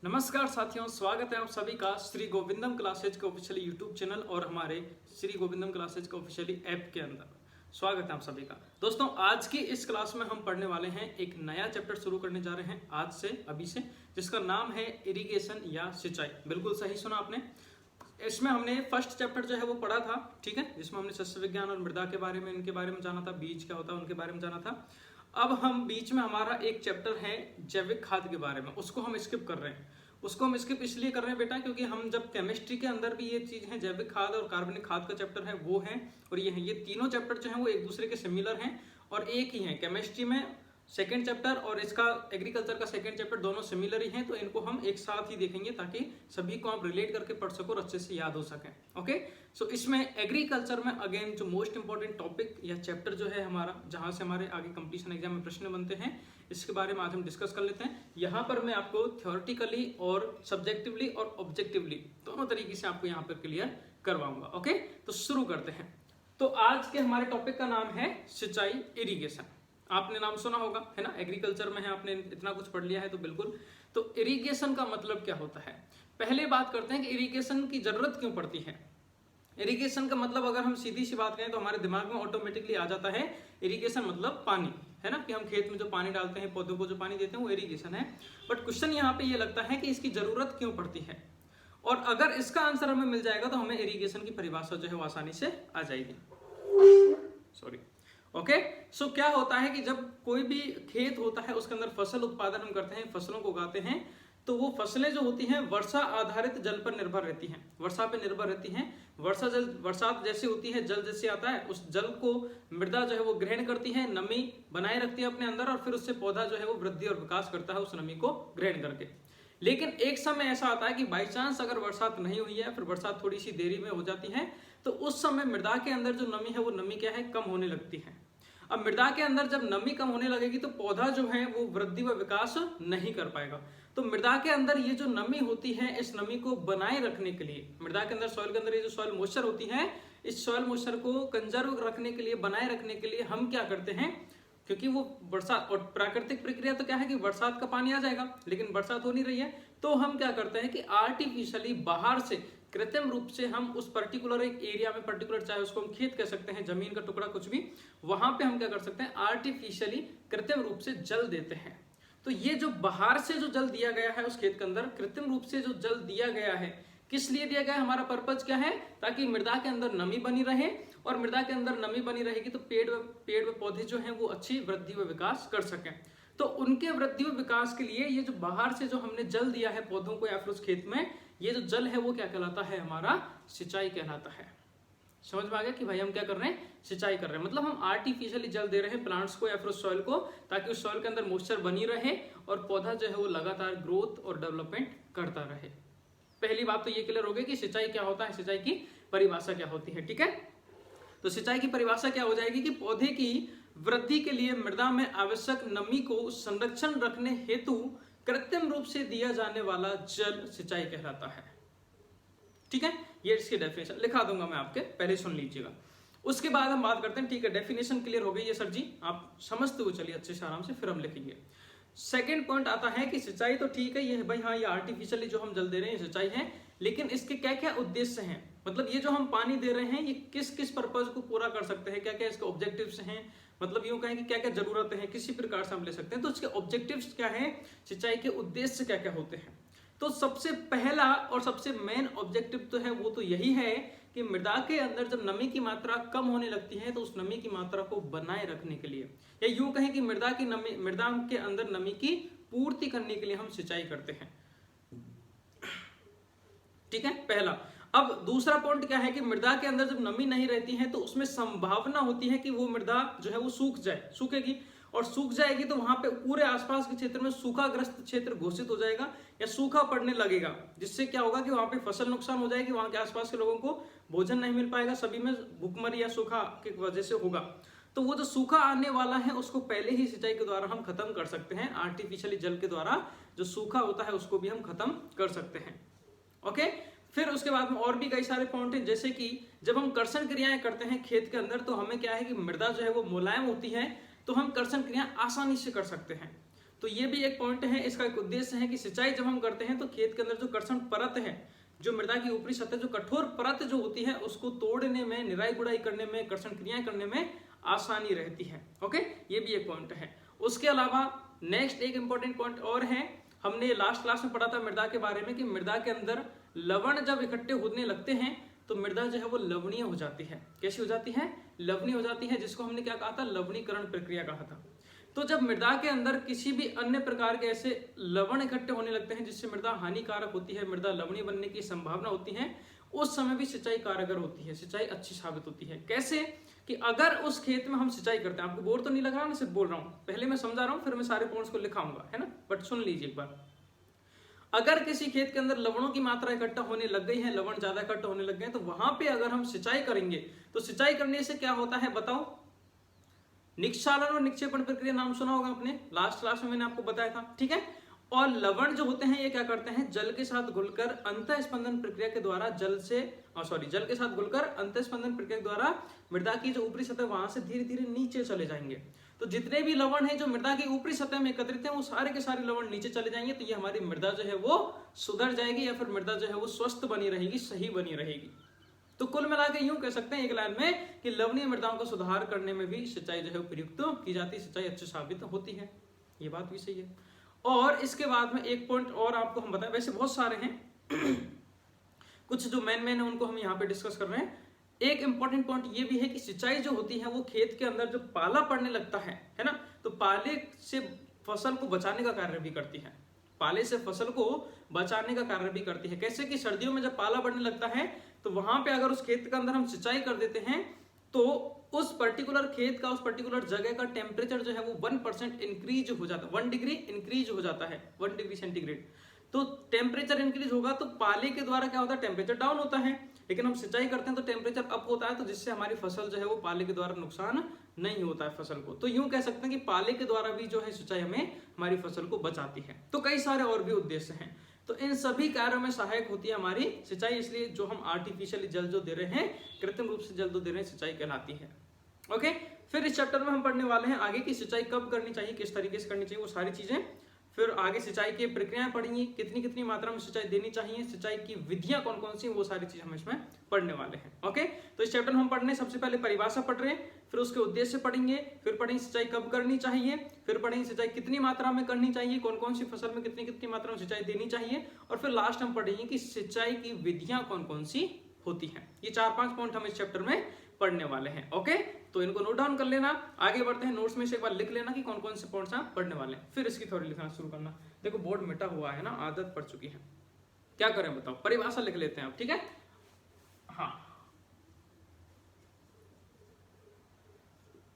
नमस्कार साथियों, स्वागत है आप सभी का श्री गोविंदम क्लासेज के ऑफिशियली यूट्यूब चैनल और हमारे श्री गोविंदम क्लासेज के ऑफिशियली ऐप के अंदर। स्वागत है आप सभी का। दोस्तों, आज की इस क्लास में हम पढ़ने वाले हैं, एक नया चैप्टर शुरू करने जा रहे हैं आज से, अभी से, जिसका नाम है इरिगेशन या सिंचाई। बिल्कुल सही सुना आपने। इसमें हमने फर्स्ट चैप्टर जो है वो पढ़ा था, ठीक है, जिसमें हमने सस्य विज्ञान और मृदा के बारे में, इनके बारे में जाना था, बीज क्या होता है उनके बारे में जाना था। अब हम बीच में हमारा एक चैप्टर है जैविक खाद के बारे में, उसको हम स्किप कर रहे हैं। उसको हम स्किप इसलिए कर रहे हैं बेटा, क्योंकि हम जब केमिस्ट्री के अंदर भी ये चीज है, जैविक खाद और कार्बनिक खाद का चैप्टर है वो है, और ये है, ये तीनों चैप्टर जो है वो एक दूसरे के सिमिलर हैं और एक ही है। केमिस्ट्री में सेकेंड चैप्टर और इसका एग्रीकल्चर का सेकेंड चैप्टर दोनों सिमिलर ही हैं, तो इनको हम एक साथ ही देखेंगे ताकि सभी को आप रिलेट करके पढ़ सको और अच्छे से याद हो सके। ओके, सो इसमें एग्रीकल्चर में अगेन जो मोस्ट इंपॉर्टेंट टॉपिक या चैप्टर जो है हमारा, जहां से हमारे आगे कंपटीशन एग्जाम में प्रश्न बनते हैं, इसके बारे में आज हम डिस्कस कर लेते हैं। यहाँ पर मैं आपको थ्योरेटिकली और सब्जेक्टिवली और ऑब्जेक्टिवली दोनों तरीके से आपको यहाँ पर क्लियर करवाऊंगा। ओके, तो शुरू करते हैं। तो आज के हमारे टॉपिक का नाम है सिंचाई, इरिगेशन। आपने नाम सुना होगा, है ना, एग्रीकल्चर में है, आपने इतना कुछ पढ़ लिया है तो बिल्कुल। तो इरिगेशन का मतलब क्या होता है, पहले बात करते हैं कि इरिगेशन की जरूरत क्यों पड़ती है। इरिगेशन का मतलब अगर हम सीधी सी बात करें तो हमारे दिमाग में ऑटोमेटिकली आ जाता है इरिगेशन मतलब पानी, है ना, कि हम खेत में जो पानी डालते हैं, पौधों को जो पानी देते हैं, वो इरिगेशन है। बट क्वेश्चन यहाँ पे ये लगता है कि इसकी जरूरत क्यों पड़ती है, और अगर इसका आंसर हमें मिल जाएगा तो हमें इरिगेशन की परिभाषा जो है वो आसानी से आ जाएगी। सॉरी। ओके, सो क्या होता है कि जब कोई भी खेत होता है उसके अंदर फसल उत्पादन हम करते हैं, फसलों को उगाते हैं, तो वो फसलें जो होती हैं वर्षा आधारित जल पर निर्भर रहती हैं, वर्षा पे निर्भर रहती हैं। वर्षा जल, बरसात जैसी होती है, जल जैसे आता है, उस जल को मृदा जो है वो ग्रहण करती है, नमी बनाए रखती है अपने अंदर, और फिर उससे पौधा जो है वो वृद्धि और विकास करता है उस नमी को ग्रहण करके। लेकिन एक समय ऐसा आता है कि बाई चांस अगर बरसात नहीं हुई है, फिर बरसात थोड़ी सी देरी में हो जाती है, तो उस समय मृदा के अंदर जो नमी है वो नमी क्या है, कम होने लगती है। अब मृदा के अंदर जब नमी कम होने लगेगी तो पौधा जो है वो वृद्धि व विकास नहीं कर पाएगा। तो मृदा के अंदर ये जो नमी होती है, इस नमी को बनाए रखने के लिए, मृदा के अंदर, सॉइल के अंदर ये जो सॉइल मॉइस्चर होती है, इस सॉइल मॉइस्चर को कंजर्व रखने के लिए, बनाए रखने के लिए हम क्या करते हैं, क्योंकि वो बरसात और प्राकृतिक प्रक्रिया तो क्या है कि बरसात का पानी आ जाएगा, लेकिन बरसात हो नहीं रही है, तो हम क्या करते हैं कि आर्टिफिशियली बाहर से, कृत्रिम रूप से हम उस पर्टिकुलर एक एरिया में, पर्टिकुलर चाहे उसको हम खेत कह सकते हैं, जमीन का टुकड़ा, कुछ भी, वहां पे हम क्या कर सकते हैं, आर्टिफिशियली कृत्रिम रूप से जल देते हैं। तो ये जो बाहर से जो जल दिया गया है उस खेत के अंदर, कृत्रिम रूप से जो जल दिया गया है, किस लिए दिया गया है, हमारा पर्पज क्या है, ताकि मृदा के अंदर नमी बनी रहे, और मृदा के अंदर नमी बनी रहेगी तो पेड़ व पौधे जो हैं वो अच्छी वृद्धि व विकास कर सकें। तो उनके वृद्धि व विकास के लिए ये जो बाहर से जो हमने जल दिया है पौधों को या फिर उस खेत में, ये जो जल है वो क्या कहलाता है, हमारा सिंचाई कहलाता है। समझ में आ गया कि भाई हम क्या कर रहे हैं, सिंचाई कर रहे हैं, मतलब हम आर्टिफिशियली जल दे रहे हैं प्लांट्स को या फिर उस सॉइल को, ताकि उस सॉइल के अंदर मॉइस्चर बनी रहे और पौधा जो है वो लगातार ग्रोथ और डेवलपमेंट करता रहे। पहली बात तो ये क्लियर हो गई कि सिंचाई क्या होता है, सिंचाई की परिभाषा क्या होती है, ठीक है। तो सिंचाई की परिभाषा क्या हो जाएगी कि पौधे की वृद्धि के लिए मृदा में आवश्यक नमी को संरक्षण रखने हेतु कृत्रिम रूप से दिया जाने वाला जल सिंचाई कहलाता है, ठीक है। ये इसकी डेफिनेशन लिखा दूंगा मैं आपके, पहले सुन लीजिएगा, उसके बाद हम बात करते हैं, ठीक है। डेफिनेशन क्लियर हो गई है सर जी, आप समझते हुए चलिए अच्छे से आराम से, फिर हम लिखेंगे। सेकेंड पॉइंट आता है कि सिंचाई तो ठीक है, ये है भाई, हाँ, ये आर्टिफिशियली जो हम जल दे रहे हैं सिंचाई है, लेकिन इसके क्या क्या उद्देश्य हैं, मतलब ये जो हम पानी दे रहे हैं ये किस किस पर्पज को पूरा कर सकते हैं, क्या क्या इसके ऑब्जेक्टिव्स हैं, मतलब यूं कहें कि क्या क्या जरूरतें हैं, किसी प्रकार से हम ले सकते हैं। तो इसके ऑब्जेक्टिव्स क्या हैं, सिंचाई के उद्देश्य क्या क्या होते हैं। तो सबसे पहला और सबसे मेन ऑब्जेक्टिव तो है वो तो यही है कि मृदा के अंदर जब नमी की मात्रा कम होने लगती है तो उस नमी की मात्रा को बनाए रखने के लिए, या यूं कहें कि मृदा के अंदर नमी की पूर्ति करने के लिए हम सिंचाई करते हैं, ठीक है, पहला। अब दूसरा पॉइंट क्या है कि मृदा के अंदर जब नमी नहीं रहती है तो उसमें संभावना होती है कि वो मृदा जो है वो सूख जाए, सूखेगी, और सूख जाएगी तो वहां पे पूरे आसपास के क्षेत्र में सूखाग्रस्त क्षेत्र घोषित हो जाएगा या सूखा पड़ने लगेगा, जिससे क्या होगा कि वहां पे फसल नुकसान हो जाएगी, वहां के आसपास के लोगों को भोजन नहीं मिल पाएगा, सभी में भूखमरी या सूखा की वजह से होगा। तो वो जो सूखा आने वाला है उसको पहले ही सिंचाई के द्वारा हम खत्म कर सकते हैं, आर्टिफिशियली जल के द्वारा जो सूखा होता है उसको भी हम खत्म कर सकते हैं। ओके, फिर उसके बाद में और भी कई सारे पॉइंट हैं, जैसे कि जब हम कर्षण क्रियाएं करते हैं खेत के अंदर तो हमें क्या है कि मृदा जो है वो मुलायम होती है, तो हम कर्षण क्रिया आसानी से कर सकते हैं। तो ये भी एक पॉइंट है। इसका एक उद्देश्य है कि सिंचाई जब हम करते हैं तो खेत के अंदर जो कर्षण परत है, जो मृदा की ऊपरी सतह, जो कठोर परत जो होती है, उसको तोड़ने में, निराई गुड़ाई करने में, कर्षण क्रियाएं करने में आसानी रहती है। ओके, ये भी एक पॉइंट है। उसके अलावा नेक्स्ट एक इंपॉर्टेंट पॉइंट और है, हमने लास्ट क्लास में पढ़ा था मृदा के बारे में कि मृदा के अंदर लवण जब इकट्ठे होने लगते हैं तो मृदा जो है वो लवणीय हो जाती है। कैसी हो जाती है? लवणीय हो जाती है, जिसको हमने क्या कहा था? लवणीकरण प्रक्रिया कहा था। तो जब मृदा के अंदर किसी भी अन्य प्रकार के ऐसे लवण इकट्ठे होने लगते हैं जिससे मृदा हानिकारक होती है, मृदा लवणीय बनने की संभावना होती है, उस समय भी सिंचाई कारगर होती है, सिंचाई अच्छी साबित होती है। कैसे? कि अगर उस खेत में हम सिंचाई करते हैं, आपको बोर तो नहीं लग रहा, मैं सिर्फ बोल रहा हूं, पहले मैं समझा रहा हूं, फिर मैं सारे पॉइंट्स को लिखाऊंगा, है ना, बट सुन लीजिए एक बार। अगर किसी खेत के अंदर लवणों की मात्रा इकट्ठा होने लग गई है, लवण ज्यादा इकट्ठा होने लग गए हैं, तो वहां पे अगर हम सिंचाई करेंगे तो सिंचाई करने से क्या होता है बताओ? निक्षालन और निक्षेपण प्रक्रिया नाम सुना होगा आपने, लास्ट क्लास में मैंने आपको बताया था, ठीक है। और लवण जो होते हैं ये क्या करते हैं? जल के साथ घुलकर अंतःस्पंदन प्रक्रिया के द्वारा जल के साथ घुलकर अंतःस्पंदन प्रक्रिया के द्वारा मृदा की जो ऊपरी सतह वहां से धीरे धीरे नीचे चले जाएंगे। तो जितने भी लवण हैं जो मृदा की ऊपरी सतह में एकत्रित हैं वो सारे के सारे लवण नीचे चले जाएंगे। तो ये हमारी मृदा जो है वो सुधर जाएगी, या फिर मृदा जो है वो स्वस्थ बनी रहेगी, सही बनी रहेगी। तो कुल मिला के यूं कह सकते हैं एक लाइन में कि लवणीय मृदाओं का सुधार करने में भी सिंचाई जो है प्रयुक्त की जाती है, सिंचाई अच्छी साबित होती है। ये बात भी सही है। और इसके बाद में एक पॉइंट और आपको हम बताएं, वैसे बहुत सारे हैं कुछ जो मेन है उनको हम यहाँ पे डिस्कस कर रहे हैं। एक इंपॉर्टेंट पॉइंट ये भी है कि सिंचाई जो होती है वो खेत के अंदर जो पाला पड़ने लगता है ना, तो पाले से फसल को बचाने का कार्य भी करती है, पाले से फसल को बचाने का कार्य भी करती है। कैसे? कि सर्दियों में जब पाला बढ़ने लगता है तो वहां पे अगर उस खेत के अंदर हम सिंचाई कर देते हैं तो उस पर्टिकुलर खेत का, उस पर्टिकुलर जगह का टेम्परेचर जो है वो 1% इंक्रीज हो जाता है, 1 डिग्री इंक्रीज हो जाता है, 1 डिग्री सेंटीग्रेड। तो टेम्परेचर इंक्रीज होगा तो पाले के द्वारा क्या होता है? टेम्परेचर डाउन होता है। लेकिन हम सिंचाई करते हैं तो टेम्परेचर अप होता है, तो जिससे हमारी फसल जो है वो पाले के द्वारा नुकसान नहीं होता है फसल को। तो यूं कह सकते हैं कि पाले के द्वारा भी जो है सिंचाई हमें हमारी फसल को बचाती है। तो कई सारे और भी उद्देश्य हैं, तो इन सभी कार्यों में सहायक होती है हमारी सिंचाई। इसलिए जो हम आर्टिफिशियली जल जो दे रहे हैं, कृत्रिम रूप से जल जो दे रहे हैं, सिंचाई कहलाती है। ओके, फिर इस चैप्टर में हम पढ़ने वाले हैं आगे की सिंचाई कब करनी चाहिए, किस तरीके से करनी चाहिए, वो सारी चीजें। फिर आगे सिंचाई की प्रक्रियाएं पढ़ेंगी, कितनी कितनी मात्रा में सिंचाई देनी चाहिए, सिंचाई की विधियां कौन कौन सी, वो सारी चीजें हम इसमें पढ़ने वाले हैं। ओके, तो इस चैप्टर में हम पढ़ने सबसे पहले परिभाषा पढ़ रहे हैं, फिर उसके उद्देश्य पढ़ेंगे, फिर पढ़ेंगे सिंचाई कब करनी चाहिए, फिर पढ़ेंगे सिंचाई कितनी मात्रा में करनी चाहिए, कौन कौन सी फसल में कितनी कितनी मात्रा में सिंचाई देनी चाहिए, और फिर लास्ट हम पढ़ेंगे कि सिंचाई की विधियां कौन कौन सी होती हैं। ये 4-5 पॉइंट हम इस चैप्टर में पढ़ने वाले हैं। ओके, तो इनको नोट डाउन कर लेना। आगे बढ़ते हैं, नोट्स में से एक बार लिख लेना कि कौन कौन से पॉइंट्स आप पढ़ने वाले हैं, फिर इसकी थ्योरी लिखना शुरू करना। देखो बोर्ड मिटा हुआ है ना, आदत पड़ चुकी है, क्या करें बताओ? परिभाषा लिख लेते हैं आप, ठीक है। हाँ,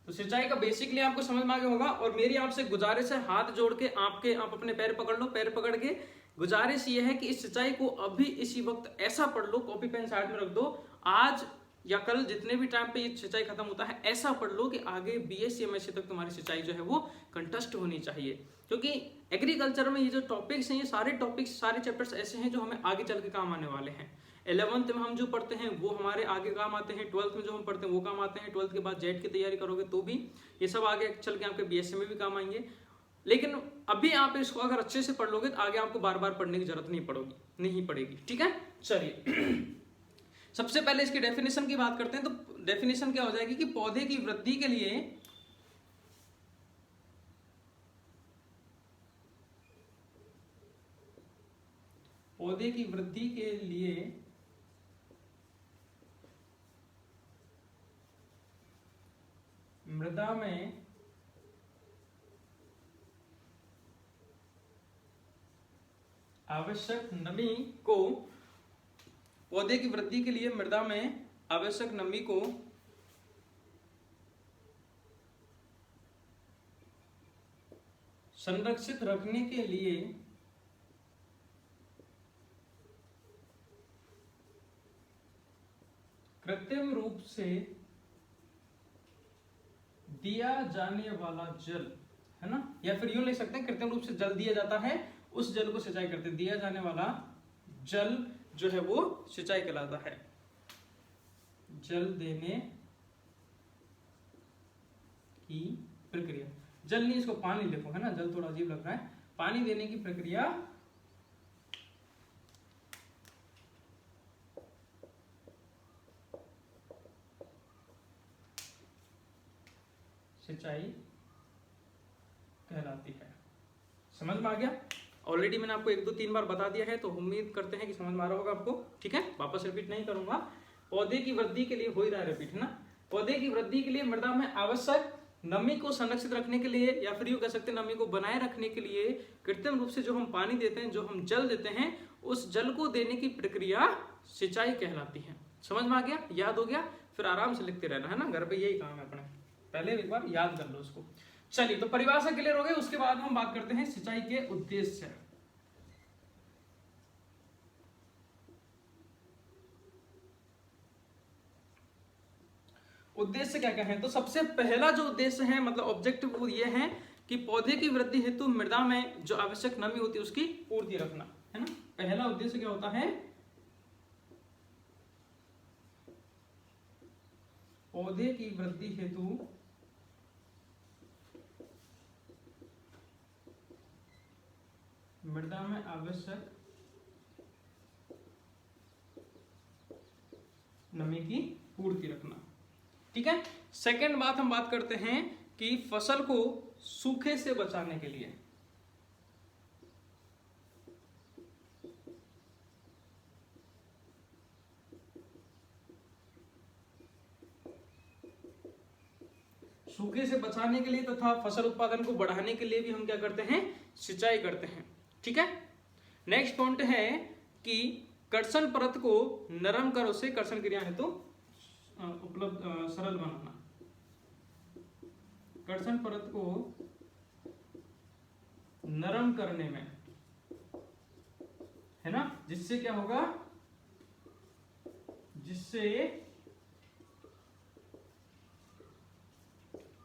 तो सिंचाई का बेसिकली आपको समझ में आ गया होगा। और मेरी आपसे गुजारिश है, हाथ जोड़ के आप अपने पैर पकड़ लो, पैर पकड़ के गुजारिश ये है कि इस सिंचाई को अभी इसी वक्त ऐसा पढ़ लो, कॉपी पेन साइड में रख दो, आज या कल जितने भी टाइम पे ये सिंचाई खत्म होता है ऐसा पढ़ लो कि आगे बीएससी एमएससी तक तुम्हारी सिंचाई जो है वो कंटेस्ट होनी चाहिए। क्योंकि एग्रीकल्चर में ये जो टॉपिक्स हैं, ये सारे टॉपिक्स, सारे चैप्टर्स ऐसे हैं जो हमें आगे चल के काम आने वाले हैं। 11th में हम जो पढ़ते हैं वो हमारे आगे काम आते हैं, 12th में जो हम पढ़ते हैं वो काम आते हैं, 12th के बाद जेट की तैयारी करोगे तो भी ये सब आगे चल के आपके बीएससी में भी काम आएंगे। लेकिन अभी आप इसको अगर अच्छे से पढ़ लोगे तो आगे आपको बार बार पढ़ने की जरूरत नहीं पड़ेगी, ठीक है। चलिए सबसे पहले इसकी डेफिनेशन की बात करते हैं। तो डेफिनेशन क्या हो जाएगी कि पौधे की वृद्धि के लिए मृदा में आवश्यक नमी को पौधे की वृद्धि के लिए मृदा में आवश्यक नमी को संरक्षित रखने के लिए कृत्रिम रूप से दिया जाने वाला जल, है ना, या फिर यूं लिख सकते हैं कृत्रिम रूप से जल दिया जाता है, उस जल को सिंचाई करते हैं। दिया जाने वाला जल जो है वो सिंचाई कहलाता है। जल देने की प्रक्रिया, जल नहीं, इसको पानी लिखो, है ना, जल थोड़ा अजीब लग रहा है। पानी देने की प्रक्रिया सिंचाई कहलाती है। समझ में आ गया? ऑलरेडी मैंने आपको 1 2 3 बार बता दिया है, तो उम्मीद करते हैं कि समझ में आ रहा होगा आपको। ठीक है, वापस रिपीट नहीं करूंगा। पौधे की वृद्धि के लिए हो ही रहा है रिपीट, है ना। पौधे की वृद्धि के लिए मृदा में आवश्यक नमी को संरक्षित रखने के लिए, या फिर यूं कह सकते हैं नमी को बनाए रखने के लिए कृत्रिम रूप से जो हम पानी देते हैं, जो हम जल देते हैं, उस जल को देने की प्रक्रिया सिंचाई कहलाती है। समझ में आ गया? याद हो गया? फिर आराम से लिखते रहना, है ना, घर पे यही काम है अपने, पहले एक बार याद कर लो उसको। चलिए, तो परिभाषा क्लियर हो गई। उसके बाद हम बात करते हैं सिंचाई के उद्देश्य। उद्देश्य क्या क्या है? तो सबसे पहला जो उद्देश्य है, मतलब ऑब्जेक्टिव, वो ये है कि पौधे की वृद्धि हेतु मृदा में जो आवश्यक नमी होती है उसकी पूर्ति रखना, है ना। पहला उद्देश्य क्या होता है? पौधे की वृद्धि हेतु मृदा में आवश्यक नमी की पूर्ति रखना। ठीक है। सेकंड बात हम बात करते हैं कि फसल को सूखे से बचाने के लिए, सूखे से बचाने के लिए तथा फसल उत्पादन को बढ़ाने के लिए भी हम क्या करते हैं? सिंचाई करते हैं। ठीक है। नेक्स्ट पॉइंट है कि कर्षण परत को नरम कर उसे कर्षण क्रिया हेतु उपलब्ध सरल बनाना। कर्षण परत को नरम करने में, है ना, जिससे क्या होगा? जिससे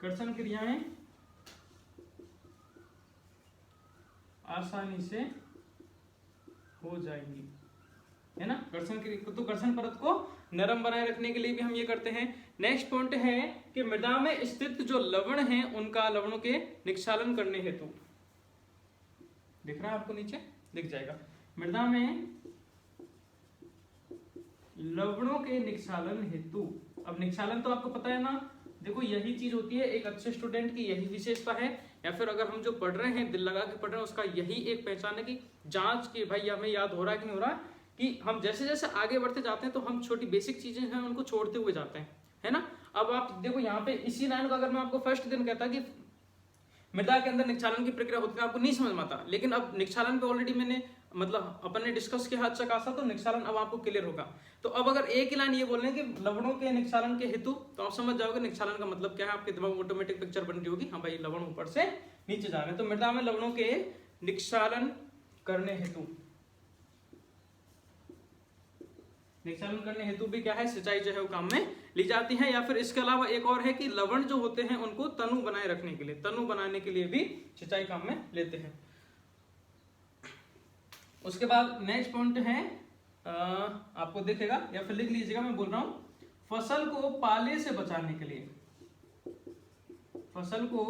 कर्षण क्रियाएं आसानी से हो जाएंगी, है ना। तो कर्षण परत को नरम बनाए रखने के लिए भी हम ये करते हैं। नेक्स्ट पॉइंट है कि मृदा में स्थित जो लवण हैं उनका लवणों के निक्षालन करने हेतु, दिख रहा है आपको, नीचे दिख जाएगा, मृदा में लवणों के निक्षालन हेतु। अब निक्षालन तो आपको पता है ना, देखो यही चीज होती है एक अच्छे स्टूडेंट की, यही विशेषता है, या फिर अगर हम जो पढ़ रहे हैं दिल लगा के पढ़ रहे हैं उसका यही एक पहचान है कि जांच की भाई हमें याद हो रहा है कि नहीं हो रहा, कि हम जैसे जैसे आगे बढ़ते जाते हैं तो हम छोटी बेसिक चीजें हैं उनको छोड़ते हुए जाते हैं, है ना। अब आप देखो यहाँ पे इसी लाइन को अगर मैं आपको फर्स्ट दिन कहता कि मृदा के अंदर निक्षालन की प्रक्रिया होती है, आपको नहीं समझ में आता, लेकिन अब निक्षालन पे ऑलरेडी मैंने मतलब अपन ने डिस्कस किया अच्छा खासा, तो निक्षालन अब आपको क्लियर होगा। तो अब अगर एक ही लाइन ये बोल रहे हैं कि लवणों के निक्षालन के हेतु, तो आप समझ जाओगे निक्षालन का मतलब क्या है, आपके दिमाग में ऑटोमेटिक पिक्चर बन रही होगी, हाँ भाई लवण ऊपर से नीचे जा रहे हैं। तो मृदा में लवणों के निक्षालन करने हेतु, निक्षालन करने हेतु भी क्या है, सिंचाई जो है वो काम में ली जाती है। या फिर इसके अलावा एक और है कि लवण जो होते हैं उनको तनु बनाए रखने के लिए, तनु बनाने के लिए भी सिंचाई काम में लेते हैं। उसके बाद नेक्स्ट पॉइंट है, आपको दिखेगा या फिर लिख लीजिएगा, मैं बोल रहा हूं, फसल को पाले से बचाने के लिए, फसल को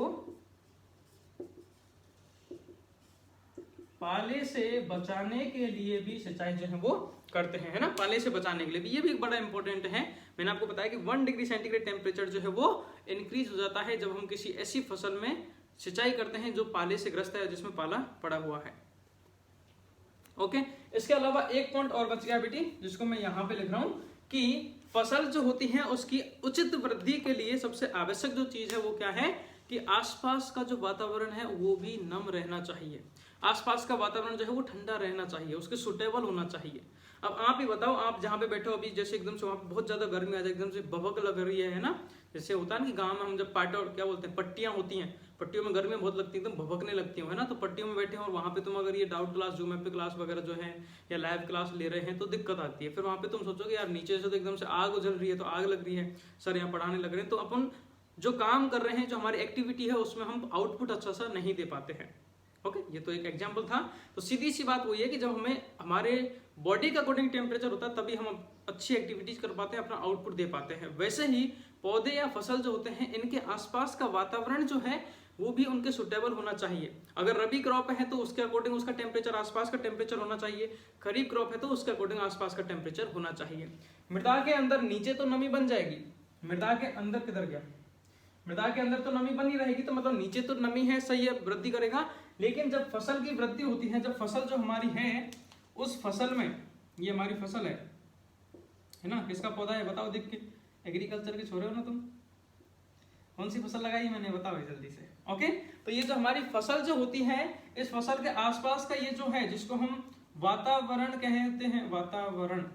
पाले से बचाने के लिए भी सिंचाई जो है वो करते हैं, है ना। पाले से बचाने के लिए भी, ये भी एक बड़ा इंपॉर्टेंट है। मैंने आपको बताया कि 1 डिग्री सेंटीग्रेड टेम्परेचर जो है वो इंक्रीज हो जाता है जब हम किसी ऐसी फसल में सिंचाई करते हैं जो पाले से ग्रस्त है, जिसमें पाला पड़ा हुआ है। ओके। इसके अलावा एक पॉइंट और बच गया बेटी, जिसको मैं यहाँ पे लिख रहा हूँ कि फसल जो होती है उसकी उचित वृद्धि के लिए सबसे आवश्यक जो चीज है वो क्या है कि आसपास का जो वातावरण है वो भी नम रहना चाहिए। आसपास का वातावरण जो है वो ठंडा रहना चाहिए, उसके सुटेबल होना चाहिए। अब आप ही बताओ, आप जहाँ पे बैठे हो अभी, जैसे एकदम से वहाँ पे बहुत ज्यादा गर्मी आ जाए, एकदम से भभक लग रही है ना, जैसे होता है ना कि गाँव में हम जब पाटा और क्या बोलते हैं पट्टियां होती हैं, पट्टियों में गर्मी बहुत लगती है, एकदम भभकने लगती है ना, तो पट्टियों में बैठे हैं और वहाँ पे तुम अगर ये डाउट क्लास, जूम ऐप पे क्लास वगैरह जो है या लाइव क्लास ले रहे हैं तो दिक्कत आती है। फिर वहाँ पे तुम सोचोगे यार नीचे से तो एकदम से आग उजल रही है, तो आग लग रही है, सर यहाँ पढ़ाने लग रहे हैं, तो अपन जो काम कर रहे हैं, जो हमारी एक्टिविटी है उसमें हम आउटपुट अच्छा सा नहीं दे पाते हैं। ओके, ये तो एक एग्जांपल था। तो सीधी सी बात वो ये कि जब हमें हमारे बॉडी का अकॉर्डिंग टेम्परेचर होता है तभी हम अच्छी एक्टिविटीज कर पाते हैं, अपना आउटपुट दे पाते हैं। वैसे ही पौधे या फसल जो होते हैं इनके आसपास का वातावरण जो है वो भी उनके सुटेबल होना चाहिए। अगर रबी क्रॉप है तो उसके अकॉर्डिंग उसका टेम्परेचर आसपास का टेम्परेचर होना चाहिए, खरीफ क्रॉप है तो उसके अकॉर्डिंग आसपास का टेम्परेचर होना चाहिए। मृदा के अंदर नीचे तो नमी बन जाएगी, मृदा के अंदर किधर गया, मृदा के अंदर तो नमी बनी रहेगी, तो मतलब नीचे तो नमी है, सही है, वृद्धि करेगा। लेकिन जब फसल की वृद्धि होती है, जब फसल जो हमारी है उस फसल में, ये हमारी फसल है ना, किसका पौधा है बताओ देख के, एग्रीकल्चर के छोरे हो ना तुम, कौन सी फसल लगाई है मैंने बताओ जल्दी से। ओके, तो ये जो हमारी फसल जो होती है, इस फसल के आसपास का ये जो है जिसको हम वातावरण कहते हैं, वातावरण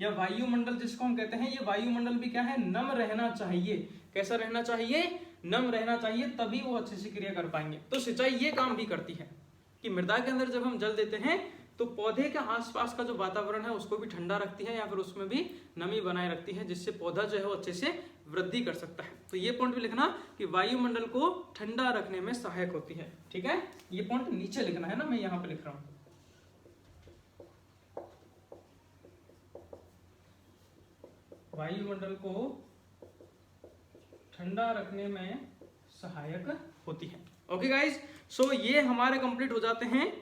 या वायुमंडल जिसको हम कहते हैं, ये वायुमंडल भी क्या है, नम रहना चाहिए। कैसा रहना चाहिए, नम रहना चाहिए, तभी वो अच्छे से क्रिया कर पाएंगे। तो सिंचाई ये काम भी करती है कि मृदा के अंदर जब हम जल देते हैं तो पौधे के आसपास का जो वातावरण है उसको भी ठंडा रखती है या फिर उसमें भी नमी बनाए रखती है, जिससे पौधा जो है वो अच्छे से वृद्धि कर सकता है। तो ये पॉइंट भी लिखना कि वायुमंडल को ठंडा रखने में सहायक होती है। ठीक है, ये पॉइंट नीचे लिखना है ना, मैं यहाँ पे लिख रहा हूँ। वायुमंडल को ठंडा रखने में सहायक होती है। ओके गाइज, सो ये हमारे कंप्लीट हो जाते हैं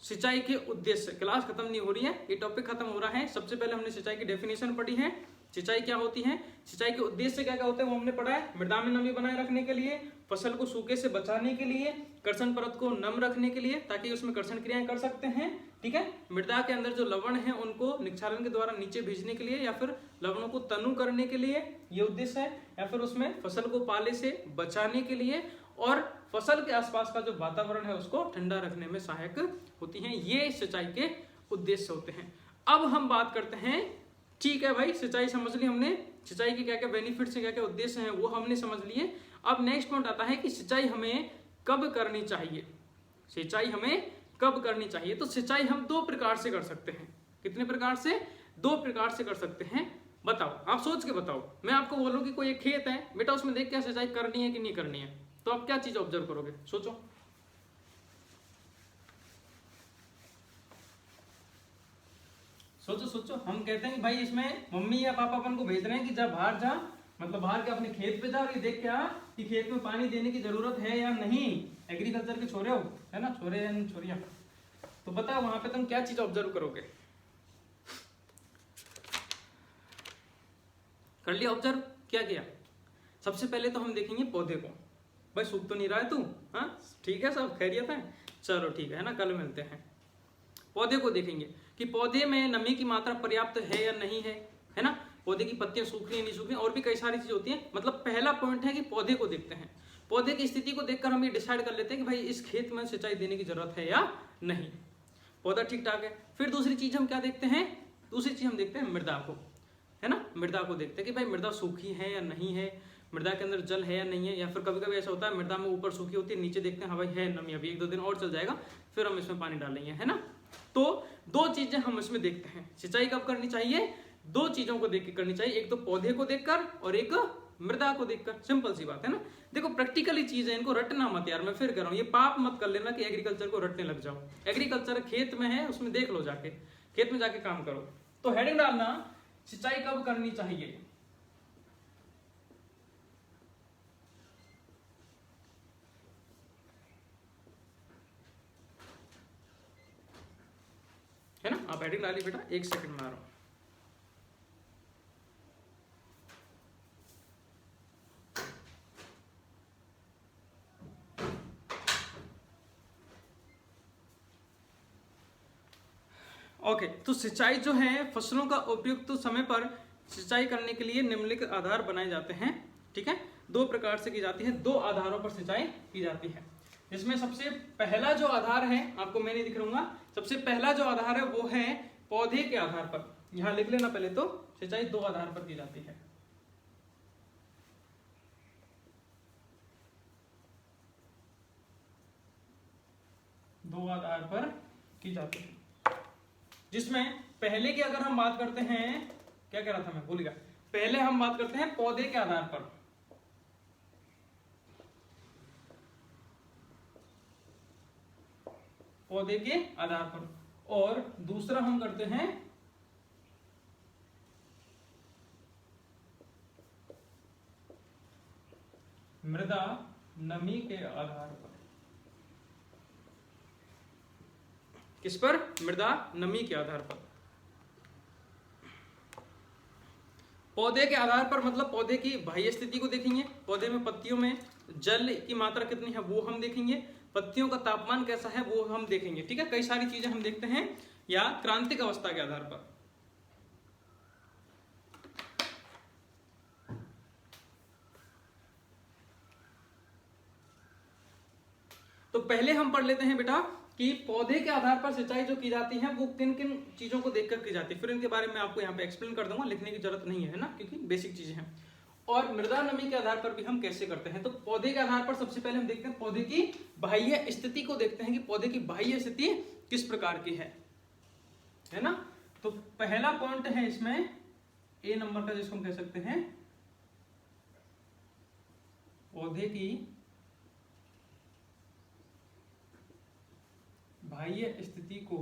सिंचाई के उद्देश्य। क्लास खत्म नहीं हो रही है, ये टॉपिक खत्म हो रहा है। सबसे पहले हमने सिंचाई की डेफिनेशन पढ़ी है, सिंचाई क्या होती है, सिंचाई के उद्देश्य क्या क्या होते हैं वो हमने पढ़ा है। मृदा में नमी बनाए रखने के लिए, फसल को सूखे से बचाने के लिए, कर्षण परत को नम रखने के लिए ताकि उसमें कर्षण क्रियाएं कर सकते हैं। ठीक है, मृदा के अंदर जो लवण है उनको निक्षालन के द्वारा नीचे भेजने के लिए या फिर लवणों को तनु करने के लिए ये उद्देश्य है, या फिर उसमें फसल को पाले से बचाने के लिए, और फसल के आसपास का जो वातावरण है उसको ठंडा रखने में सहायक होती हैं। ये सिंचाई के उद्देश्य होते हैं। अब हम बात करते हैं, ठीक है भाई, सिंचाई समझ ली हमने, सिंचाई के क्या क्या बेनिफिट्स हैं, क्या क्या उद्देश्य हैं वो हमने समझ लिए। अब नेक्स्ट पॉइंट आता है कि सिंचाई हमें कब करनी चाहिए, सिंचाई हमें कब करनी चाहिए। तो सिंचाई हम दो प्रकार से कर सकते हैं। कितने प्रकार से, दो प्रकार से कर सकते हैं। बताओ, आप सोच के बताओ। मैं आपको बोलूं कि कोई एक खेत है बेटा, उसमें देख क्या सिंचाई करनी है कि नहीं करनी है, तो आप क्या चीज ऑब्जर्व करोगे, सोचो। सोचो सोचो, हम कहते हैं कि भाई इसमें मम्मी या पापा अपन को भेज रहे हैं कि जा बाहर जा, मतलब बाहर के अपने खेत पे जा और ये देख के आ कि खेत में पानी देने की जरूरत है या नहीं। एग्रीकल्चर के छोरे हो, है ना, छोरे या छोरिया, तो बताओ वहां पे तुम क्या चीज ऑब्जर्व करोगे। कर लिया ऑब्जर्व, क्या किया। सबसे पहले तो हम देखेंगे पौधे को, भाई सूख तो नहीं रहा है तू, हाँ ठीक है, सब खैरियत है, चलो ठीक है ना, कल मिलते हैं। पौधे को देखेंगे कि पौधे में नमी की मात्रा पर्याप्त है या नहीं है ना, पौधे की पत्तियां सूख रही है नहीं सूख रही, और भी कई सारी चीजें होती हैं। मतलब पहला पॉइंट है कि पौधे को देखते हैं, पौधे की स्थिति को देखकर हम ये डिसाइड कर लेते हैं कि भाई इस खेत में सिंचाई देने की जरूरत है या नहीं, पौधा ठीक ठाक है। फिर दूसरी चीज हम क्या देखते हैं, दूसरी चीज हम देखते हैं मृदा को, है ना, मृदा को देखते हैं कि भाई मृदा सूखी है या नहीं है, मृदा के अंदर जल है या नहीं है, या फिर कभी कभी ऐसा होता है मृदा में ऊपर सूखी होती है, नीचे देखते हैं हाँ भाई है नमी, अभी 1-2 दिन और चल जाएगा फिर हम इसमें पानी डालेंगे, है ना। तो दो चीजें हम इसमें देखते हैं, सिंचाई कब करनी चाहिए, दो चीजों को देख के करनी चाहिए, एक तो पौधे को देखकर और एक मृदा को देखकर। सिंपल सी बात है ना। देखो प्रैक्टिकली चीज है, इनको रटना मत यार, मैं फिर कर रहा हूँ, ये पाप मत कर लेना कि एग्रीकल्चर को रटने लग जाओ। एग्रीकल्चर खेत में है, उसमें देख लो जाके, खेत में जाके काम करो। तो हेडिंग डालना सिंचाई कब करनी चाहिए, है ना। आप हेडिंग डालिए बेटा, 1 सेकंड में आ रहा हूं। ओके, तो सिंचाई जो है फसलों का उपयुक्त समय पर सिंचाई करने के लिए निम्नलिखित आधार बनाए जाते हैं। ठीक है, दो प्रकार से की जाती है, दो आधारों पर सिंचाई की जाती है। इसमें सबसे पहला जो आधार है, आपको मैं नहीं दिख रहूंगा, सबसे पहला जो आधार है वो है पौधे के आधार पर। यहां लिख लेना पहले, तो सिंचाई दो आधार पर की जाती है। दो आधार पर की जाती है, जिसमें पहले की अगर हम बात करते हैं, क्या कह रहा था मैं, भूल गया। पहले हम बात करते हैं पौधे के आधार पर, पौधे के आधार पर, और दूसरा हम करते हैं मृदा नमी के आधार पर, किस पर? मृदा नमी के आधार पर। पौधे के आधार पर मतलब पौधे की बाह्य स्थिति को देखेंगे, पौधे में पत्तियों में जल की मात्रा कितनी है वो हम देखेंगे, पत्तियों का तापमान कैसा है वो हम देखेंगे। ठीक है, कई सारी चीजें हम देखते हैं। या क्रांतिक अवस्था के आधार पर, तो पहले हम पढ़ लेते हैं बेटा कि पौधे के आधार पर सिंचाई जो की जाती है वो किन किन चीजों को देखकर की जाती है, फिर इनके बारे में आपको यहाँ पे एक्सप्लेन कर दूंगा, लिखने की जरूरत नहीं है ना, क्योंकि बेसिक चीजें हैं। और मृदा नमी के आधार पर भी हम कैसे करते हैं, तो पौधे के आधार पर सबसे पहले हम देखते हैं पौधे की बाह्य स्थिति को देखते हैं कि पौधे की बाह्य स्थिति किस प्रकार की है ना। तो पहला पॉइंट है इसमें ए नंबर का, जिसको हम कह सकते हैं पौधे की बाह्य स्थिति को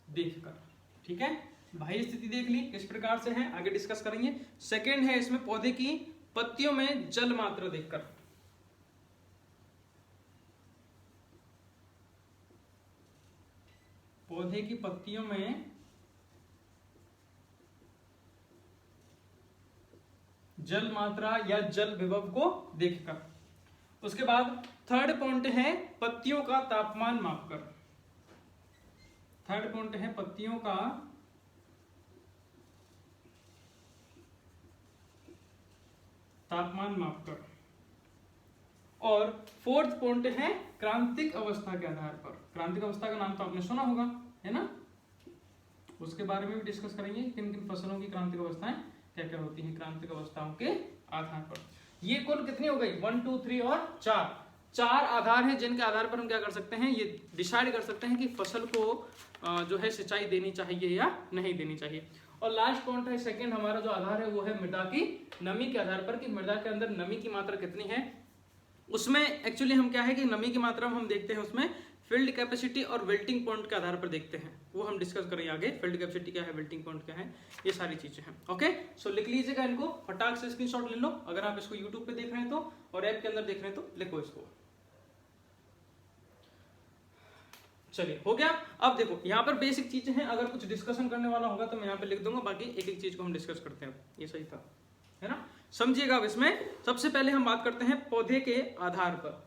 देखकर। ठीक है, बाह्य स्थिति देख ली किस प्रकार से है, आगे डिस्कस करेंगे। सेकंड है इसमें पौधे की पत्तियों में जल मात्रा देखकर, पौधे की पत्तियों में जल मात्रा या जल विभव को देखकर। उसके बाद थर्ड पॉइंट है पत्तियों का तापमान मापकर, थर्ड पॉइंट है पत्तियों का तापमान मापकर। और फोर्थ पॉइंट है क्रांतिक अवस्था के आधार पर, क्रांतिक अवस्था का नाम तो आपने सुना होगा है ना, उसके बारे में भी डिस्कस करेंगे, किन किन फसलों की क्रांतिक अवस्थाएं क्या क्या होती हैं क्रांतिक अवस्थाओं के आधार पर। ये कुल कितनी हो गई, 1 2 3 और 4 आधार हैं जिनके आधार पर हम क्या कर सकते हैं, ये डिसाइड कर सकते हैं कि फसल को जो है सिंचाई देनी चाहिए या नहीं देनी चाहिए। और लास्ट पॉइंट है सेकंड, हमारा जो आधार है वो है मृदा की नमी के आधार पर, कि मृदा के अंदर नमी की मात्रा कितनी है। उसमें एक्चुअली हम क्या है कि नमी की मात्रा हम देखते हैं उसमें फील्ड कैपेसिटी और विल्टिंग पॉइंट के आधार पर देखते हैं, वो हम डिस्कस करेंगे आगे। फील्ड कैपेसिटी क्या है, विल्टिंग पॉइंट क्या है, ये सारी चीजें हैं। ओके, सो लिख लीजिएगा इनको, फटाक से स्क्रीनशॉट ले लो। अगर आप इसको यूट्यूब पे देख रहे हैं तो, और ऐप के अंदर देख रहे हैं तो लिखो इसको। चलिए हो गया। अब देखो यहाँ पर बेसिक चीजें हैं, अगर कुछ डिस्कशन करने वाला होगा तो मैं यहाँ पे लिख दूंगा, बाकी एक एक चीज को हम डिस्कस करते हैं। ये सही था है ना, समझिएगा। अब इसमें सबसे पहले हम बात करते हैं पौधे के आधार पर।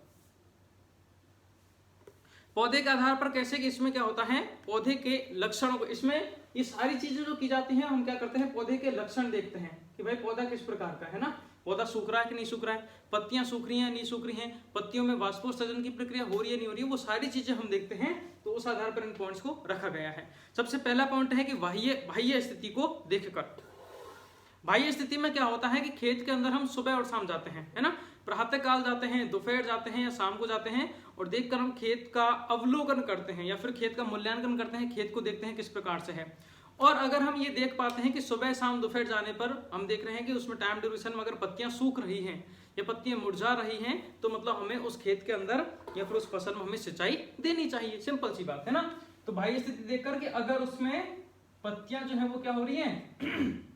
पौधे के आधार पर कैसे, कि इसमें क्या होता है पौधे के लक्षणों को, इसमें ये सारी चीजें जो की जाती हैं हम क्या करते हैं पौधे के लक्षण देखते हैं कि भाई पौधा किस प्रकार का है ना, पौधा सूख रहा है कि नहीं सूख रहा है, पत्तियां सूख रही हैं नहीं सूख रही हैं, पत्तियों में वाष्पोत्सर्जन की प्रक्रिया हो रही है नहीं हो रही है, वो सारी चीजें हम देखते हैं। तो उस आधार पर इन पॉइंट्स को रखा गया है। सबसे पहला पॉइंट है कि बाह्य स्थिति को देखकर। बाह्य स्थिति में क्या होता है कि खेत के अंदर हम सुबह और शाम जाते हैं है ना, प्रातः काल जाते हैं, दोपहर जाते हैं या शाम को जाते हैं, और देखकर हम खेत का अवलोकन करते हैं या फिर खेत का मूल्यांकन करते हैं, खेत को देखते हैं किस प्रकार से है। और अगर हम ये देख पाते हैं कि सुबह शाम दोपहर जाने पर हम देख रहे हैं कि उसमें टाइम ड्यूरेशन में अगर पत्तियां सूख रही हैं या पत्तियां मुरझा रही हैं, तो मतलब हमें उस खेत के अंदर या फिर उस फसल में हमें सिंचाई देनी चाहिए। सिंपल सी बात है ना। तो बाह्य स्थिति देखकर कि अगर उसमें पत्तियां जो है वो क्या हो रही हैं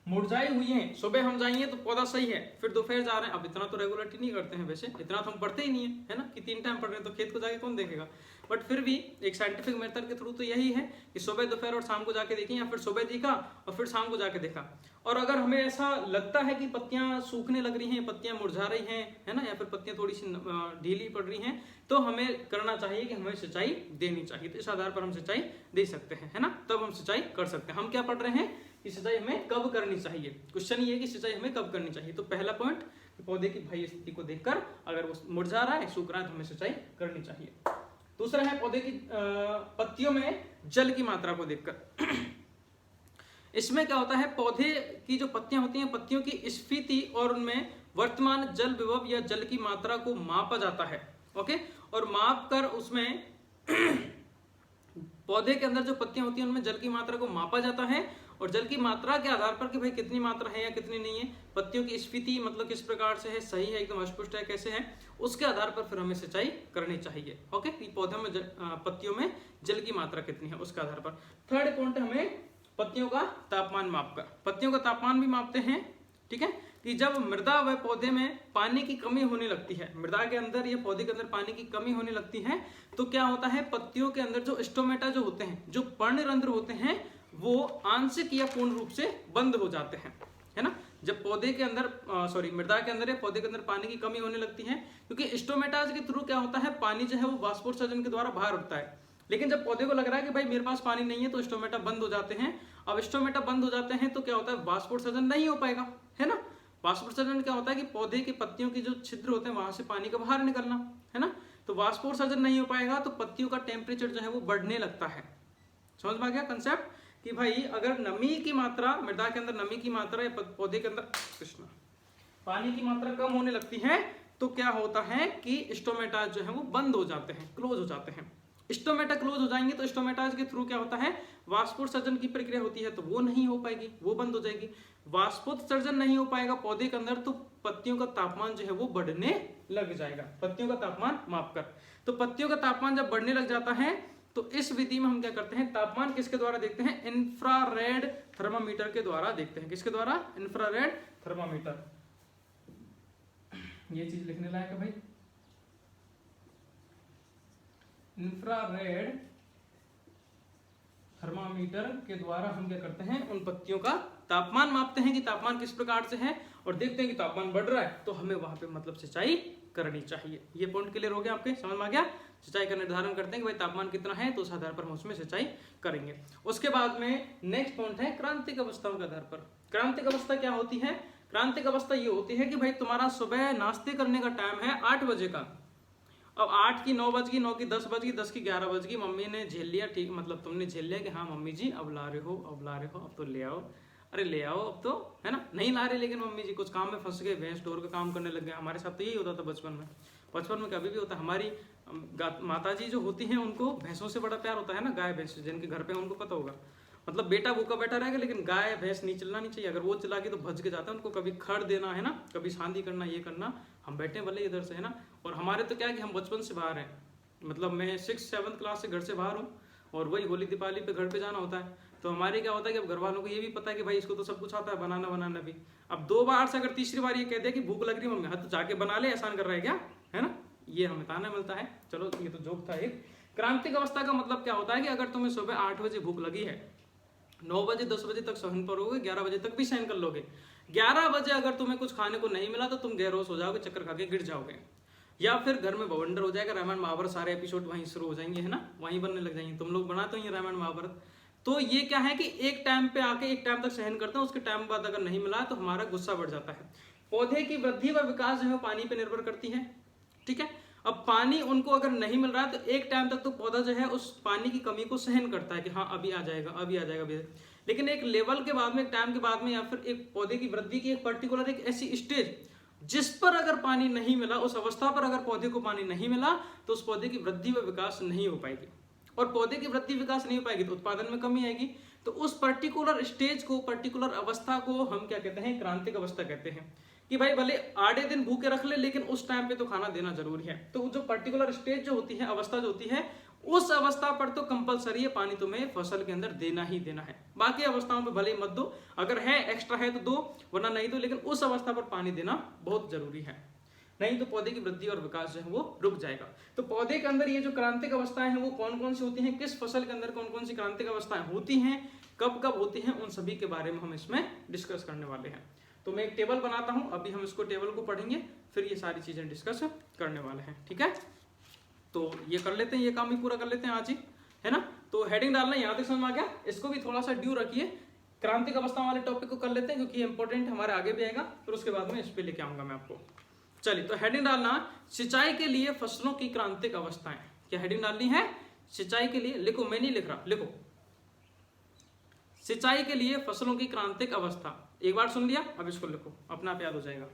मुरझाई हुई हैं, सुबह हम जाएंगे तो पौधा सही है, फिर दोपहर जा रहे हैं, अब इतना तो रेगुलरिटी नहीं करते हैं वैसे, इतना तो हम पढ़ते ही नहीं है ना, कि 3 टाइम पढ़ रहे हैं तो खेत को जाके कौन देखेगा। बट फिर भी एक साइंटिफिक मेथड के थ्रू तो यही है कि सुबह दोपहर और शाम को जाके देखें, या फिर सुबह देखा और फिर शाम को जाके देखा। और अगर हमें ऐसा लगता है कि पत्तियां सूखने लग रही हैं, पत्तियां मुरझा रही हैं है ना, या फिर पत्तियां थोड़ी सी ढीली पड़ रही हैं, तो हमें करना चाहिए कि हमें सिंचाई देनी चाहिए। तो इस आधार पर हम सिंचाई दे सकते हैं है ना, तब हम सिंचाई कर सकते हैं। हम क्या पढ़ रहे हैं कि सिंचाई हमें कब करनी चाहिए, क्वेश्चन ये है कि सिंचाई हमें कब करनी चाहिए। तो पहला पॉइंट, पौधे की बाह्य स्थिति को देखकर अगर वो मुरझा रहा है सूख रहा है तो हमें सिंचाई करनी चाहिए। दूसरा है पौधे की पत्तियों में जल की मात्रा को देखकर। इसमें क्या होता है, पौधे की जो पत्तियां होती हैं, पत्तियों की स्फीति और उनमें वर्तमान जल विभव या जल की मात्रा को मापा जाता है। ओके, और माप कर उसमें पौधे के अंदर जो पत्तियां होती हैं उनमें जल की मात्रा को मापा जाता है, और जल की मात्रा के आधार पर कि भाई कितनी मात्रा है या कितनी नहीं है, पत्तियों की स्फीति मतलब किस प्रकार से है, सही है एकदम अस्पष्ट है कैसे है, उसके आधार पर फिर हमें सिंचाई करनी चाहिए। ओके, पौधों में पत्तियों में जल की मात्रा कितनी है उसके आधार पर। थर्ड पॉइंट हमें पत्तियों का तापमान मापकर, पत्तियों का तापमान भी मापते हैं। ठीक है, कि जब मृदा व पौधे में पानी की कमी होने लगती है, मृदा के अंदर या पौधे के अंदर पानी की कमी होने लगती है, तो क्या होता है, पत्तियों के अंदर जो स्टोमेटा जो होते हैं, जो पर्णरंध्र होते हैं, वो आंशिक या पूर्ण रूप से बंद हो जाते हैं, है ना। जब पौधे के अंदर मृदा के अंदर या पौधे के अंदर पानी की कमी होने लगती है, क्योंकि स्टोमेटाज के थ्रू क्या होता है, पानी जो है वो वाष्पोत्सर्जन के द्वारा बाहर उठता है। लेकिन जब पौधे को लग रहा है कि भाई मेरे पास पानी नहीं है, तो स्टोमेटा बंद हो जाते हैं। अब स्टोमेटा बंद हो जाते हैं तो क्या होता है, वाष्पोत्सर्जन नहीं हो पाएगा, है ना। वाष्पोत्सर्जन क्या होता है कि पौधे की पत्तियों के जो छिद्र होते हैं वहां से पानी का बाहर निकलना, है ना। तो वाष्पोत्सर्जन नहीं हो पाएगा तो पत्तियों का टेम्परेचर जो है वो बढ़ने लगता है। समझ में आ गया कंसेप्ट कि भाई अगर नमी की मात्रा, मृदा के अंदर नमी की मात्रा या पौधे के अंदर पानी की मात्रा कम होने लगती है, तो क्या होता है कि स्टोमेटा जो है वो बंद हो जाते हैं, क्लोज हो जाते हैं। स्टोमेटा क्लोज हो जाएंगे तो स्टोमेटाज के थ्रू क्या होता है, वाष्पोत्सर्जन की प्रक्रिया होती है, तो वो नहीं हो पाएगी, वो बंद हो जाएगी। वाष्पोत्सर्जन नहीं हो पाएगा पौधे के अंदर, तो पत्तियों का तापमान जो है वो बढ़ने लग जाएगा। पत्तियों का तापमान मापकर, तो पत्तियों का तापमान जब बढ़ने लग जाता है तो इस विधि में हम क्या करते हैं, तापमान किसके द्वारा देखते हैं, इंफ्रारेड थर्मामीटर के द्वारा देखते हैं। किसके द्वारा, इंफ्रारेड थर्मामीटर। ये चीज लिखने लायक है भाई, इंफ्रारेड थर्मामीटर के द्वारा हम क्या करते हैं, उन पत्तियों का तापमान मापते हैं कि तापमान किस प्रकार से है, और देखते हैं कि तापमान बढ़ रहा है तो हमें वहां पे मतलब सिंचाई करनी चाहिए। ये पॉइंट क्लियर हो गया, आपके समझ में आ गया। सिंचाई का निर्धारण करते हैं कि भाई तापमान कितना है, तो उस आधार पर हम उसमें सिंचाई करेंगे। उसके बाद में नेक्स्ट पॉइंट है क्रांतिक अवस्थाओं के आधार पर। क्रांतिक अवस्था क्या होती है, क्रांतिक अवस्था ये होती है कि भाई तुम्हारा सुबह नाश्ते करने का टाइम है 8 बजे का, अब 8 की 9 बज गई, 9 की 10 बज गई, 10 की 11 बज गई, मम्मी ने झेल लिया, ठीक मतलब तुमने झेल लिया कि हाँ मम्मी जी अब ला रहे हो, अब ला रहे हो, अब तो ले आओ, अरे ले आओ अब तो, है ना। नहीं ला रहे, लेकिन मम्मी जी कुछ काम में फंस गए, भैंस ढोर का काम करने लग गए। हमारे साथ तो यही होता था बचपन में, बचपन में कभी भी होता। हमारी माता जी जो होती हैं उनको भैंसों से बड़ा प्यार होता है ना, गाय भैंस जिनके घर पे उनको पता होगा, मतलब बेटा भूखा बैठा रहेगा लेकिन गाय भैंस नहीं चिल्लानी चाहिए, अगर वो चिल्ला गई तो भज के जाता है। उनको कभी खड़ देना, है ना, कभी शांति करना, ये करना, हम बैठे भले इधर से, है ना। और हमारे तो क्या है कि हम बचपन से बाहर हैं, मतलब मैं 6-7 क्लास से घर से बाहर हूँ, और वही होली दिवाली पे घर पे जाना होता है। तो हमारे क्या होता है कि अब घर वालों को ये भी पता है कि भाई इसको तो सब कुछ आता है, बनाना भी। अब 2 बार से अगर तीसरी बार ये कह दिया कि भूख लग रही है मम्मी, हाँ तो जाके बना ले, एहसान कर रहा है क्या, है ना, ये हमें ताना मिलता है। चलो ये तो जोक था एक। क्रांतिक अवस्था का मतलब क्या होता है कि अगर तुम्हें सुबह 8 बजे भूख लगी है, 9 बजे 10 बजे तक सहन करोगे, 11 बजे तक भी सहन कर लोगे, 11 बजे अगर तुम्हें कुछ खाने को नहीं मिला तो तुम गैरोस हो जाओगे, चक्कर खा के गिर जाओगे, या फिर घर में बवंडर हो जाएगा, रामायण महाभारत सारे एपिसोड वहीं शुरू हो जाएंगे, है ना, वहीं बनने लग जाएंगे। तुम लोग बनाते हो ये रामायण महाभारत। तो ये क्या है कि एक टाइम पे आके एक टाइम तक सहन करते हैं, उसके टाइम बाद अगर नहीं मिला तो हमारा गुस्सा बढ़ जाता है। पौधे की वृद्धि व विकास जो है पानी पे निर्भर करती है, ठीक है। अब पानी उनको अगर नहीं मिल रहा है तो एक टाइम तक तो पौधा जो है उस पानी की कमी को सहन करता है कि हाँ अभी आ जाएगा, अभी आ जाएगा, लेकिन एक लेवल के बाद में, एक टाइम के बाद में, या फिर एक पौधे की वृद्धि की एक पर्टिकुलर एक ऐसी स्टेज जिस पर अगर पानी नहीं मिला, उस अवस्था पर अगर पौधे को पानी नहीं मिला तो उस पौधे की वृद्धि व विकास नहीं हो पाएगी, और पौधे की वृद्धि विकास नहीं हो पाएगी तो उत्पादन में कमी आएगी। तो उस पर्टिकुलर स्टेज को, पर्टिकुलर अवस्था को हम क्या कहते हैं, क्रांतिक अवस्था कहते हैं। कि भाई भले आधे दिन भूखे रख ले लेकिन उस टाइम पे तो खाना देना जरूरी है। तो जो पर्टिकुलर स्टेज जो होती है, अवस्था जो होती है, उस अवस्था पर तो कंपलसरी है पानी तुम्हें फसल के अंदर देना ही देना है। बाकी अवस्थाओं पे भले मत दो, अगर है एक्स्ट्रा है तो दो, वरना नहीं दो, लेकिन उस अवस्था पर पानी देना बहुत जरूरी है, नहीं तो पौधे की वृद्धि और विकास जो है वो रुक जाएगा। तो पौधे के अंदर ये जो क्रांतिक अवस्थाएं हैं वो कौन कौन सी होती हैं, किस फसल के अंदर कौन कौन सी क्रांतिक अवस्थाएं होती हैं, कब कब होती हैं, उन सभी के बारे में हम इसमें डिस्कस करने वाले हैं। तो मैं एक टेबल बनाता हूं, अभी हम इसको टेबल को पढ़ेंगे, फिर ये सारी चीजें डिस्कस करने वाले हैं, ठीक है। तो ये कर लेते हैं, ये काम भी पूरा कर लेते हैं आज ही, है ना। तो हेडिंग डालना यहाँ तक समझ में आ गया, इसको भी थोड़ा सा ड्यू रखिए, क्रांतिक अवस्था वाले टॉपिक को कर लेते हैं क्योंकि ये इंपॉर्टेंट हमारे आगे भी आएगा, फिर उसके बाद में इस पे लेके आऊंगा मैं आपको। चलिए, तो हेडिंग डालना सिंचाई के लिए फसलों की क्रांतिक अवस्थाएं। क्या हेडिंग डालनी है, सिंचाई के लिए, लिखो, मैं नहीं लिख रहा, लिखो, सिंचाई के लिए फसलों की क्रांतिक अवस्था। एक बार सुन लिया, अब इसको लिखो, अपना आप याद हो जाएगा।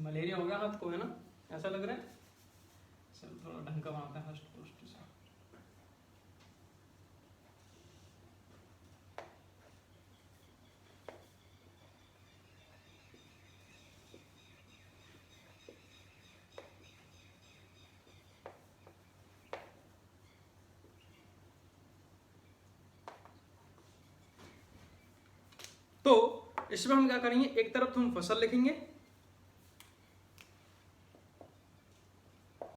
मलेरिया हो गया हाथ को, है ना, ऐसा लग रहा है। चल थोड़ा ढंग का बनाते हैं फर्स्ट से। इसमें हम क्या करेंगे, एक तरफ तो हम फसल लिखेंगे